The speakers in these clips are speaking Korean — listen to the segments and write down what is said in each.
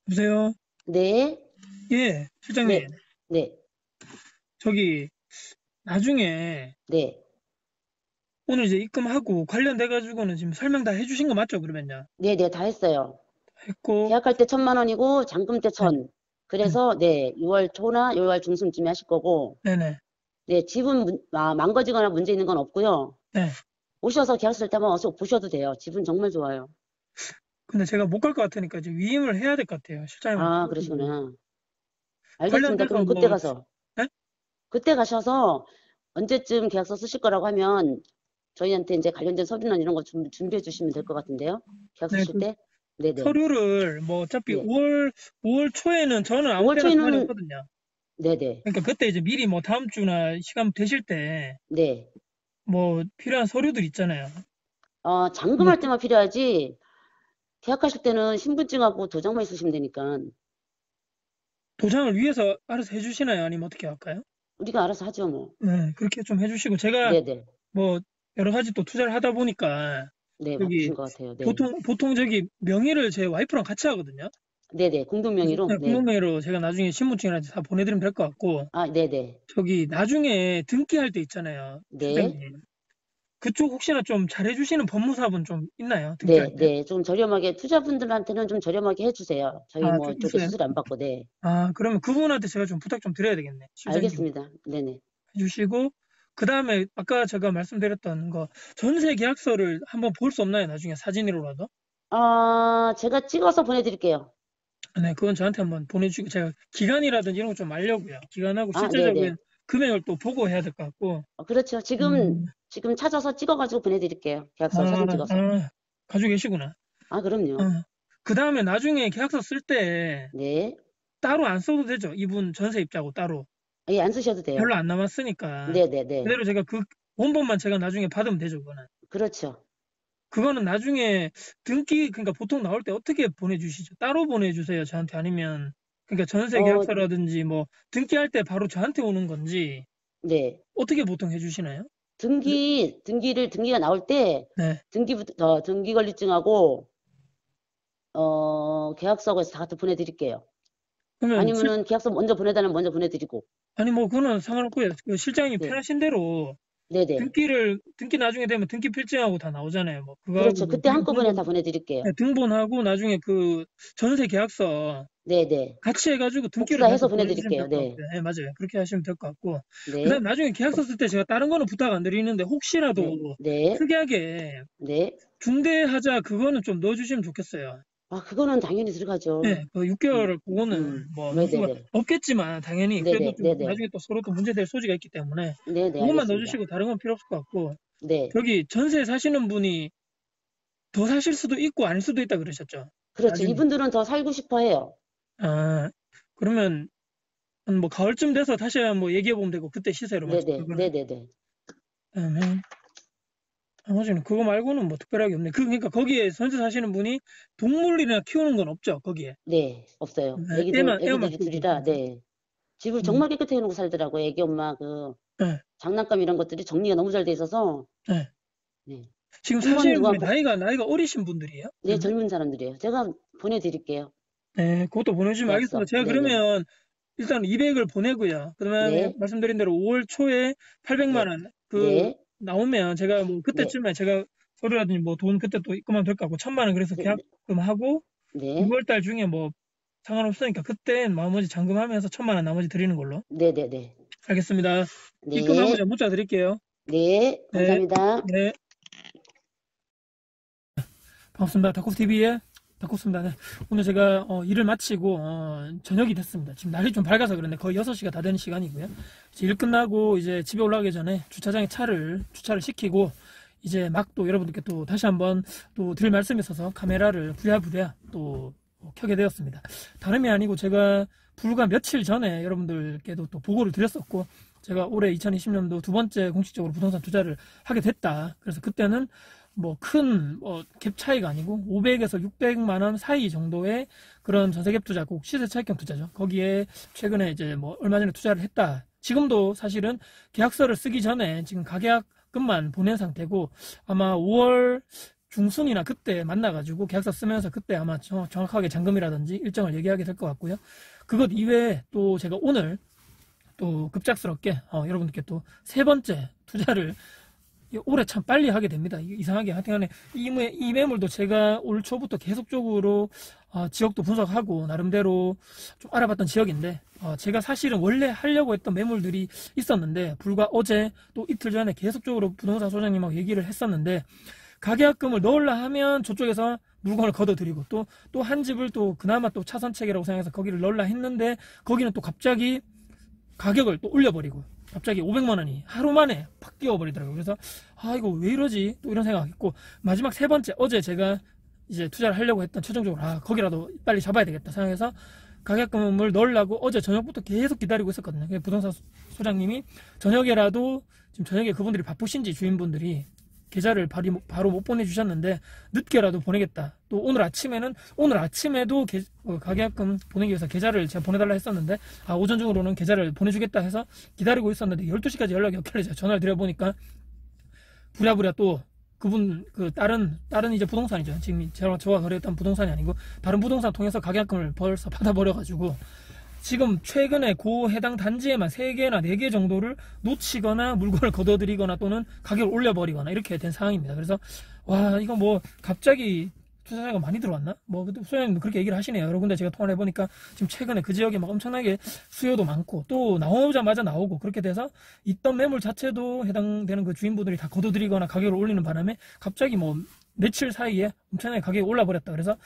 여보세요? 네, 예, 네, 실장님. 네, 저기, 나중에 네, 오늘 이제 입금하고 관련돼가지고는 지금 설명 다 해주신 거 맞죠? 그러면요. 네, 네, 다 했어요. 했고, 계약할 때 1,000만 원이고, 잔금 때 네, 1,000. 네, 그래서, 네, 6월 초나 6월 중순쯤에 하실 거고, 네네, 네, 집은 망가지거나 문제 있는 건 없고요. 네. 오셔서 계약서 쓸 때만 어서 보셔도 돼요. 집은 정말 좋아요. 근데 제가 못 갈 것 같으니까 이제 위임을 해야 될 것 같아요. 실장님한테 아, 해가지고. 그러시구나. 알겠습니다. 관련돼서 그럼 그때 뭐, 가서, 네? 그때 가셔서 언제쯤 계약서 쓰실 거라고 하면, 저희한테 이제 관련된 서류나 이런 거 준비해 주시면 될 것 같은데요. 계약서 네, 쓸 그 때? 네네. 서류를 뭐 어차피 네. 5월 초에는 저는 아무 5월 때나 시간이 초에는, 없거든요. 네네. 그러니까 그때 이제 미리 뭐 다음 주나 시간 되실 때 네. 뭐 필요한 서류들 있잖아요. 뭐 잔금할 때만 필요하지, 계약하실 때는 신분증하고 도장만 있으시면 되니까, 도장을 위에서 알아서 해주시나요? 아니면 어떻게 할까요? 우리가 알아서 하죠, 뭐. 네, 그렇게 좀 해주시고, 제가 네네. 뭐, 여러 가지 또 투자를 하다 보니까, 네, 여기, 바쁘신 것 같아요. 네. 보통 저기 명의를 제 와이프랑 같이 하거든요. 네네. 그래서 공동명의로? 그냥 네. 공동명의로 제가 나중에 신분증이나 다 보내드리면 될 것 같고, 아, 네네. 저기, 나중에 등기할 때 있잖아요. 네. 실장님. 그쪽 혹시나 좀 잘해주시는 법무사분 좀 있나요? 등기할 네, 때? 네. 좀 저렴하게, 투자분들한테는 좀 저렴하게 해주세요. 저희 아, 뭐 좀 쪽에 있어요? 수수료 안 받고, 네. 아, 그러면 그분한테 제가 좀 부탁 좀 드려야 되겠네. 실장님. 알겠습니다. 네네. 해주시고, 그 다음에 아까 제가 말씀드렸던 거, 전세 계약서를 한번 볼 수 없나요? 나중에 사진으로라도? 제가 찍어서 보내드릴게요. 네, 그건 저한테 한번 보내주시고, 제가 기간이라든지 이런 거 좀 알려고요. 기간하고 아, 네네. 실제적인 금액을 또 보고 해야 될 것 같고, 그렇죠. 지금, 음, 지금 찾아서 찍어가지고 보내드릴게요. 계약서 사진 아, 찍어서. 아, 가지고 계시구나. 아, 그럼요. 그 다음에 나중에 계약서 쓸 때 네. 따로 안 써도 되죠. 이분 전세 입자고 따로. 예, 안 쓰셔도 별로 돼요. 안 남았으니까. 네네네. 그대로 제가 그 원본만 제가 나중에 받으면 되죠, 그거는. 그렇죠. 그거는 나중에 그러니까 보통 나올 때 어떻게 보내주시죠? 따로 보내주세요, 저한테. 아니면, 그러니까 전세 어, 계약서라든지 뭐, 등기할 때 바로 저한테 오는 건지, 네. 어떻게 보통 해주시나요? 등기가 나올 때, 네. 등기권리증하고, 계약서에서 다 같이 보내드릴게요. 그러면, 아니면은 계약서 먼저 보내달라면 먼저 보내드리고. 아니, 뭐, 그거는 상관없고요. 그 실장님 네. 편하신 대로, 네네. 등기 나중에 되면 등기 필증하고 다 나오잖아요. 뭐, 그거하고 그렇죠. 뭐, 그때 그리고 한꺼번에 다 보내드릴게요. 네, 등본하고 나중에 그 전세 계약서 네네. 같이 해가지고 등기로 저한테 복사해서 보내주시면 될 보내드릴게요. 것 네. 같고요. 네, 맞아요. 그렇게 하시면 될 것 같고. 그 다음 네. 나중에 계약서 쓸 때 제가 다른 거는 부탁 안 드리는데 네. 혹시라도 네. 특이하게 네. 중대하자 그거는 좀 넣어주시면 좋겠어요. 아, 그거는 당연히 들어가죠. 네, 그 음, 6개월 그거는 뭐 넣을 수가 네네네. 없겠지만 당연히 그래도 네네. 좀 네네. 나중에 또 서로 또 문제될 소지가 있기 때문에 네네. 그것만 알겠습니다. 넣어주시고 다른 건 필요 없을 것 같고 네. 저기 전세 사시는 분이 더 사실 수도 있고 아닐 수도 있다 그러셨죠? 그렇죠. 나중에. 이분들은 더 살고 싶어 해요. 아, 그러면 한 뭐 가을쯤 돼서 다시 뭐 얘기해 보면 되고 그때 시세로 맞춰 네네. 그거는. 네네네. 그다음에 나머지는 그거 말고는 뭐 특별하게 없네. 그러니까 거기에 전세 사시는 분이 동물이나 키우는 건 없죠, 거기에. 네. 없어요. 네, 애만 애기들이 키우고 둘이라, 있습니다. 네. 집을 음, 정말 깨끗하게 해놓고 살더라고요. 애기 엄마 네, 장난감 이런 것들이 정리가 너무 잘 돼 있어서, 네. 네. 지금 한 번 사시는 누가, 분이 나이가 어리신 분들이에요? 네, 그러면? 젊은 사람들이에요. 제가 보내드릴게요. 네, 그것도 보내주시면 알겠습니다. 계약서. 제가 네네. 그러면 일단 200을 보내고요. 그다음에 네. 말씀드린 대로 5월 초에 800만 네. 원 그 네. 나오면 제가 뭐 네. 그때쯤에 제가 서류라든지 뭐 돈 그때 또 입금하면 될 것 같고 1,000만 원 그래서 네. 네. 계약금 하고 네. 6월 달 중에 뭐 상관없으니까 그때 나머지 잔금하면서 1,000만 원 나머지 드리는 걸로. 네네네. 알겠습니다. 입금하고 네. 제가 문자 드릴게요. 네. 네, 감사합니다. 네. 반갑습니다. 다코TV의 다코스입니다. 네. 오늘 제가 일을 마치고 저녁이 됐습니다. 지금 날이 좀 밝아서 그런데 거의 6시가 다 되는 시간이고요. 이제 일 끝나고 이제 집에 올라가기 전에 주차장에 주차를 시키고 이제 막 또 여러분들께 또 다시 한번 또 드릴 말씀이 있어서 카메라를 부랴부랴 또 켜게 되었습니다. 다름이 아니고 제가 불과 며칠 전에 여러분들께도 또 보고를 드렸었고 제가 올해 2020년도 두 번째 공식적으로 부동산 투자를 하게 됐다. 그래서 그때는 뭐 큰 갭 차이가 아니고 500에서 600만 원 사이 정도의 그런 전세갭 투자, 꼭 시세 차익형 투자죠. 거기에 최근에 이제 뭐 얼마 전에 투자를 했다. 지금도 사실은 계약서를 쓰기 전에 지금 가계약금만 보낸 상태고 아마 5월 중순이나 그때 만나가지고 계약서 쓰면서 그때 아마 정확하게 잔금이라든지 일정을 얘기하게 될 것 같고요. 그것 이외에 또 제가 오늘 또 급작스럽게 여러분들께 또 세 번째 투자를 올해 참 빨리 하게 됩니다. 이상하게 하여튼간에 이 매물도 제가 올 초부터 계속적으로 지역도 분석하고 나름대로 좀 알아봤던 지역인데 제가 사실은 원래 하려고 했던 매물들이 있었는데 불과 어제 또 이틀 전에 계속적으로 부동산 소장님하고 얘기를 했었는데 가계약금을 넣으려 하면 저쪽에서 물건을 걷어들이고 또 한 집을 또 그나마 또 차선책이라고 생각해서 거기를 넣으려 했는데 거기는 또 갑자기 가격을 또 올려버리고 갑자기 500만 원이 하루 만에 팍 뛰어버리더라고요. 그래서 이거 왜 이러지? 또 이런 생각했고 마지막 세 번째 어제 제가 이제 투자를 하려고 했던 최종적으로 거기라도 빨리 잡아야 되겠다 생각해서 가격금을 넣으려고 어제 저녁부터 계속 기다리고 있었거든요. 부동산 소장님이 저녁에라도 지금 저녁에 그분들이 바쁘신지 주인분들이 계좌를 바로 못 보내주셨는데 늦게라도 보내겠다. 또 오늘 아침에도 가계약금 보내기 위해서 계좌를 제가 보내달라 했었는데 오전 중으로는 계좌를 보내주겠다 해서 기다리고 있었는데 12시까지 연락이 없길래 제가 전화를 드려보니까 부랴부랴 또 그분 다른 이제 부동산이죠. 지금 저와 거래했던 부동산이 아니고 다른 부동산 통해서 가계약금을 벌써 받아버려가지고 지금 최근에 해당 단지에만 3개나 4개 정도를 놓치거나 물건을 걷어들이거나 또는 가격을 올려버리거나 이렇게 된 상황입니다. 그래서 이거 뭐 갑자기 투자자가 많이 들어왔나? 소장님도 그렇게 얘기를 하시네요. 여러 군데 제가 통화를 해보니까 지금 최근에 그 지역에 막 엄청나게 수요도 많고 또 나오자마자 나오고 그렇게 돼서 있던 매물 자체도 해당되는 그 주인분들이 다 걷어들이거나 가격을 올리는 바람에 갑자기 며칠 사이에 엄청나게 가격이 올라버렸다. 그래서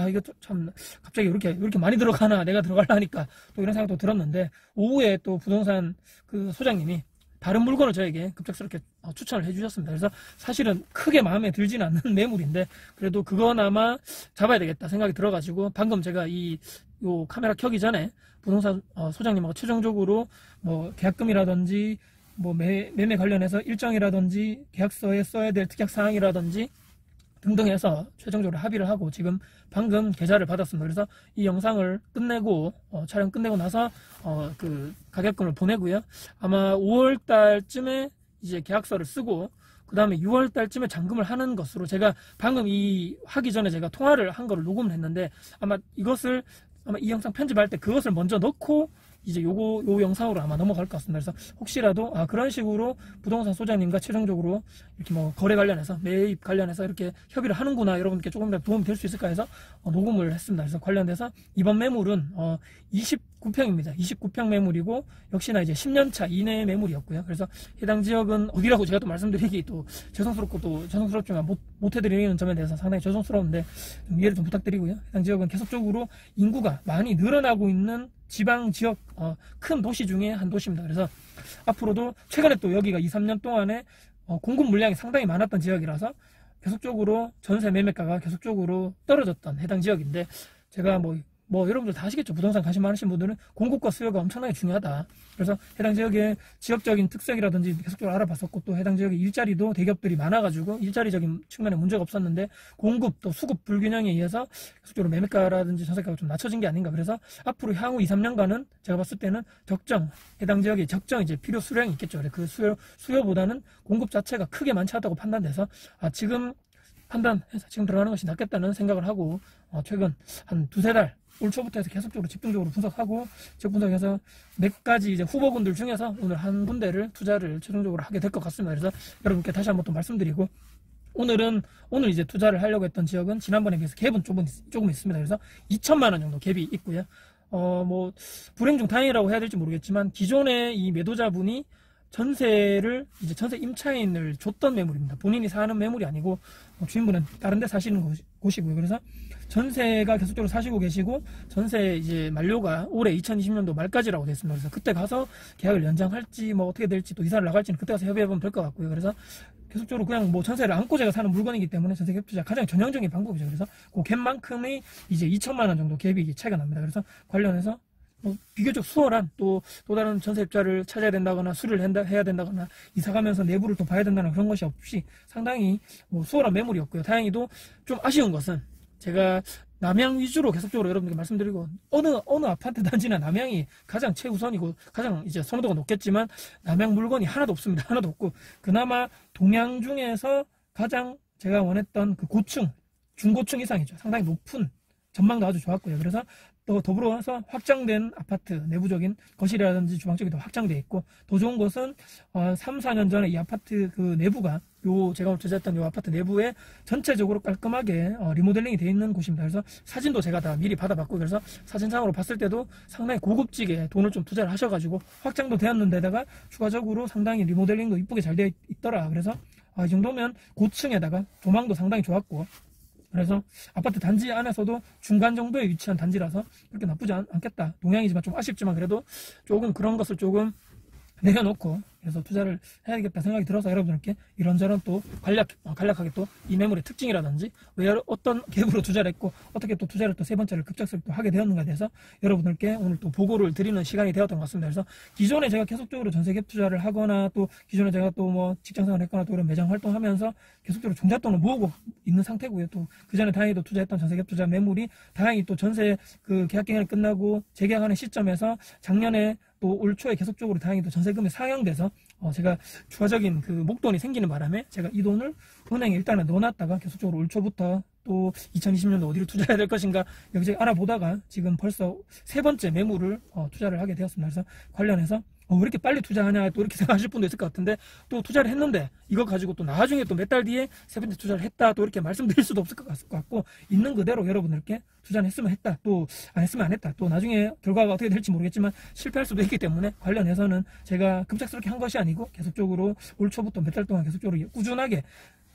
이거 참 갑자기 이렇게 많이 들어가나 내가 들어가려 하니까 또 이런 생각도 들었는데 오후에 또 부동산 그 소장님이 다른 물건을 저에게 급작스럽게 추천을 해주셨습니다. 그래서 사실은 크게 마음에 들지는 않는 매물인데 그래도 그거나마 잡아야 되겠다 생각이 들어가지고 방금 제가 요 카메라 켜기 전에 부동산 소장님하고 최종적으로 계약금이라든지 매매 관련해서 일정이라든지 계약서에 써야 될 특약 사항이라든지 등등 해서 최종적으로 합의를 하고 지금 방금 계좌를 받았습니다. 그래서 이 영상을 끝내고 촬영 끝내고 나서 그 가격금을 보내고요. 아마 5월 달쯤에 이제 계약서를 쓰고 그 다음에 6월 달쯤에 잔금을 하는 것으로 제가 방금 하기 전에 제가 통화를 한 거를 녹음을 했는데 아마 이 영상 편집할 때 그것을 먼저 넣고 이제 요 영상으로 아마 넘어갈 것 같습니다. 그래서 혹시라도 그런 식으로 부동산 소장님과 최종적으로 이렇게 거래 관련해서 매입 관련해서 이렇게 협의를 하는구나 여러분께 조금이라도 도움이 될 수 있을까 해서 녹음을 했습니다. 그래서 관련돼서 이번 매물은 29평입니다. 29평 매물이고 역시나 이제 10년차 이내의 매물이었고요. 그래서 해당 지역은 어디라고 제가 또 말씀드리기 또 죄송스럽고 또 죄송스럽지만 못 해드리는 점에 대해서 상당히 죄송스러운데 좀 이해를 좀 부탁드리고요. 해당 지역은 계속적으로 인구가 많이 늘어나고 있는 지방 지역 큰 도시 중에 한 도시입니다. 그래서 앞으로도 최근에 또 여기가 2-3년 동안에 공급 물량이 상당히 많았던 지역이라서 계속적으로 전세 매매가가 계속적으로 떨어졌던 해당 지역인데 제가 여러분들 다 아시겠죠. 부동산 관심 많으신 분들은 공급과 수요가 엄청나게 중요하다. 그래서 해당 지역의 지역적인 특색이라든지 계속적으로 알아봤었고 또 해당 지역의 일자리도 대기업들이 많아가지고 일자리적인 측면에 문제가 없었는데 공급 또 수급 불균형에 의해서 계속적으로 매매가라든지 전세가가 좀 낮춰진 게 아닌가. 그래서 앞으로 향후 2-3년간은 제가 봤을 때는 해당 지역의 적정 이제 필요 수량이 있겠죠. 그 수요보다는 공급 자체가 크게 많지 않다고 판단돼서 지금 들어가는 것이 낫겠다는 생각을 하고 최근 한 2-3달 올 초부터 해서 계속적으로 집중적으로 분석하고 지역 분석해서 몇 가지 이제 후보군들 중에서 오늘 한 군데를 투자를 최종적으로 하게 될 것 같습니다. 그래서 여러분께 다시 한번 또 말씀드리고 오늘 이제 투자를 하려고 했던 지역은 지난번에 비해서 갭은 조금 있습니다. 그래서 2천만 원 정도 갭이 있고요. 불행 중 다행이라고 해야 될지 모르겠지만 기존의 이 매도자분이 전세 임차인을 줬던 매물입니다. 본인이 사는 매물이 아니고 주인분은 다른 데 사시는 곳이고요. 그래서 전세가 계속적으로 사시고 계시고 전세 이제 만료가 올해 2020년도 말까지라고 되어 있습니다. 그래서 그때 가서 계약을 연장할지 어떻게 될지 또 이사를 나갈지는 그때 가서 협의해보면 될 것 같고요. 그래서 계속적으로 그냥 전세를 안고 제가 사는 물건이기 때문에 전세 갭 투자 가장 전형적인 방법이죠. 그래서 그 갭만큼의 이제 2천만 원 정도 갭이 차이가 납니다. 그래서 관련해서 비교적 수월한 또 다른 전세입자를 찾아야 된다거나 수리를 해야 된다거나 이사가면서 내부를 또 봐야 된다는 그런 것이 없이 상당히 수월한 매물이었고요. 다행히도 좀 아쉬운 것은 제가 남양 위주로 계속적으로 여러분들께 말씀드리고 어느 아파트 단지나 남양이 가장 최우선이고 가장 이제 선호도가 높겠지만 남양 물건이 하나도 없습니다. 하나도 없고 그나마 동양 중에서 가장 제가 원했던 그 고층, 중고층 이상이죠. 상당히 높은 전망도 아주 좋았고요. 그래서 또 더불어서 확장된 아파트 내부적인 거실이라든지 주방 쪽이 더 확장되어 있고, 더 좋은 것은 3, 4년 전에 이 아파트 그 내부가 제가 오늘 투자했던 이 아파트 내부에 전체적으로 깔끔하게 리모델링이 되어 있는 곳입니다. 그래서 사진도 제가 다 미리 받아봤고, 그래서 사진상으로 봤을 때도 상당히 고급지게 돈을 좀 투자를 하셔가지고 확장도 되었는데다가 추가적으로 상당히 리모델링도 이쁘게 잘 되어 있더라. 그래서 이 정도면 고층에다가 조망도 상당히 좋았고, 그래서 아파트 단지 안에서도 중간 정도에 위치한 단지라서 그렇게 나쁘지 않겠다. 동향이지만 좀 아쉽지만 그래도 조금 그런 것을 조금 내려놓고 그래서 투자를 해야겠다 생각이 들어서 여러분들께 이런저런 또 간략하게 또 이 매물의 특징이라든지 왜 어떤 갭으로 투자를 했고 어떻게 또 투자를 또 세 번째를 급작스럽게 또 하게 되었는가에 대해서 여러분들께 오늘 또 보고를 드리는 시간이 되었던 것 같습니다. 그래서 기존에 제가 계속적으로 전세 갭 투자를 하거나 또 기존에 제가 또 뭐 직장생활 했거나 또 이런 매장 활동하면서 계속적으로 종잣돈을 모으고 있는 상태고요. 또 그 전에 다행히도 투자했던 전세 갭 투자 매물이 다행히 또 전세 그 계약 기간이 끝나고 재계약하는 시점에서 작년에 또 올 초에 계속적으로 다행히 또 전세금이 상향돼서 제가 추가적인 그 목돈이 생기는 바람에 제가 이 돈을 은행에 일단은 넣어놨다가 계속적으로 올 초부터 또 2020년도 어디를 투자해야 될 것인가 여기저기 알아보다가 지금 벌써 세 번째 매물을 투자를 하게 되었습니다. 그래서 관련해서 왜 이렇게 빨리 투자하냐 또 이렇게 생각하실 분도 있을 것 같은데, 또 투자를 했는데 이거 가지고 또 나중에 또 몇 달 뒤에 세 번째 투자를 했다 또 이렇게 말씀드릴 수도 없을 것 같고, 있는 그대로 여러분들께 투자는 했으면 했다 또 안 했으면 안 했다 또 나중에 결과가 어떻게 될지 모르겠지만 실패할 수도 있기 때문에 관련해서는 제가 급작스럽게 한 것이 아니고 계속적으로 올 초부터 몇 달 동안 계속적으로 꾸준하게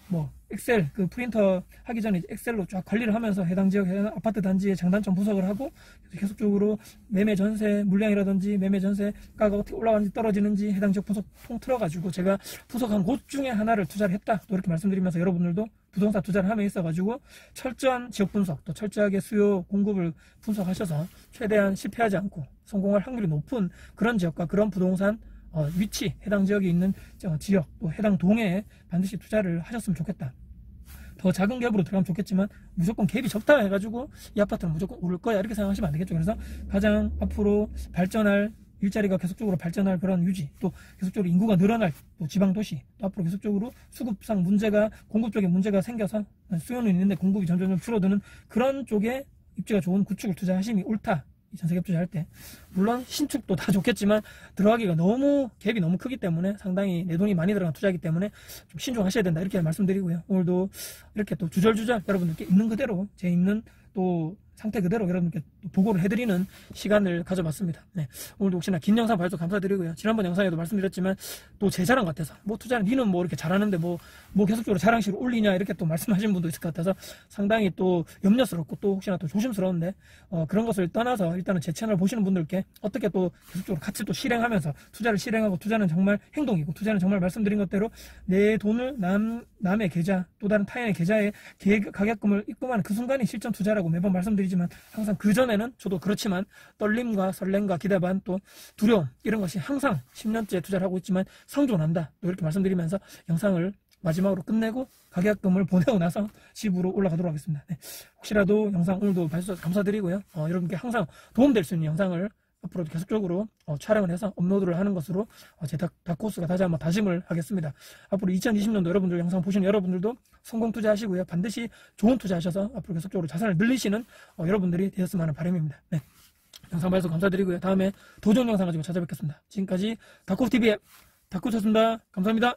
뭐 엑셀 그 프린터 하기 전에 엑셀로 쫙 관리를 하면서 해당 지역 아파트 단지의 장단점 분석을 하고 계속적으로 매매 전세 물량이라든지 매매 전세가가 어떻게 올라가는지 떨어지는지 해당 지역 분석 통틀어 가지고 제가 분석한 곳 중에 하나를 투자를 했다 또 이렇게 말씀드리면서 여러분들도 부동산 투자를 함에 있어 가지고 철저한 지역 분석 또 철저하게 수요 공급을 분석하셔서 최대한 실패하지 않고 성공할 확률이 높은 그런 지역과 그런 부동산 위치, 해당 지역에 있는 지역, 또 해당 동에 반드시 투자를 하셨으면 좋겠다. 더 작은 갭으로 들어가면 좋겠지만 무조건 갭이 적다 해가지고 이 아파트는 무조건 오를 거야 이렇게 생각하시면 안 되겠죠. 그래서 가장 앞으로 발전할 일자리가 계속적으로 발전할 그런 유지, 또 계속적으로 인구가 늘어날 또 지방도시, 또 앞으로 계속적으로 수급상 문제가 공급 쪽에 문제가 생겨서 수요는 있는데 공급이 점점 줄어드는 그런 쪽에 입지가 좋은 구축을 투자하심이 옳다. 전세갭 투자할 때 물론 신축도 다 좋겠지만 들어가기가 너무 갭이 너무 크기 때문에 상당히 내 돈이 많이 들어간 투자이기 때문에 좀 신중하셔야 된다 이렇게 말씀드리고요. 오늘도 이렇게 또 주절주절 여러분들께 있는 그대로 제 있는 또 상태 그대로 여러분께 보고를 해드리는 시간을 가져봤습니다. 네, 오늘도 혹시나 긴 영상 봐주셔서 감사드리고요. 지난번 영상에도 말씀드렸지만 또 제 자랑 같아서 뭐 투자는 니는 뭐 이렇게 잘하는데 뭐 계속적으로 자랑식으로 올리냐 이렇게 또 말씀하시는 분도 있을 것 같아서 상당히 또 염려스럽고 또 혹시나 또 조심스러운데 그런 것을 떠나서 일단은 제 채널 보시는 분들께 어떻게 또 계속적으로 같이 또 실행하면서 투자를 실행하고 투자는 정말 행동이고 투자는 정말 말씀드린 것대로 내 돈을 남의 계좌 또 다른 타인의 계좌에 가격금을 입금하는 그 순간이 실전 투자라고 매번 말씀드리지만 항상 그전에는 저도 그렇지만 떨림과 설렘과 기대 반 또 두려움 이런 것이 항상 10년째 투자를 하고 있지만 성존한다 또 이렇게 말씀드리면서 영상을 마지막으로 끝내고 가격금을 보내고 나서 집으로 올라가도록 하겠습니다. 네, 혹시라도 영상 오늘도 봐주셔서 감사드리고요. 여러분께 항상 도움될 수 있는 영상을 앞으로도 계속적으로 촬영을 해서 업로드를 하는 것으로 제 다코스가 다시 한번 다짐을 하겠습니다. 앞으로 2020년도 여러분들 영상 보시는 여러분들도 성공 투자하시고요. 반드시 좋은 투자하셔서 앞으로 계속적으로 자산을 늘리시는 여러분들이 되었으면 하는 바람입니다. 네, 영상 봐주셔서 감사드리고요. 다음에 더 좋은 영상 가지고 찾아뵙겠습니다. 지금까지 다코스TV의 다코스였습니다. 감사합니다.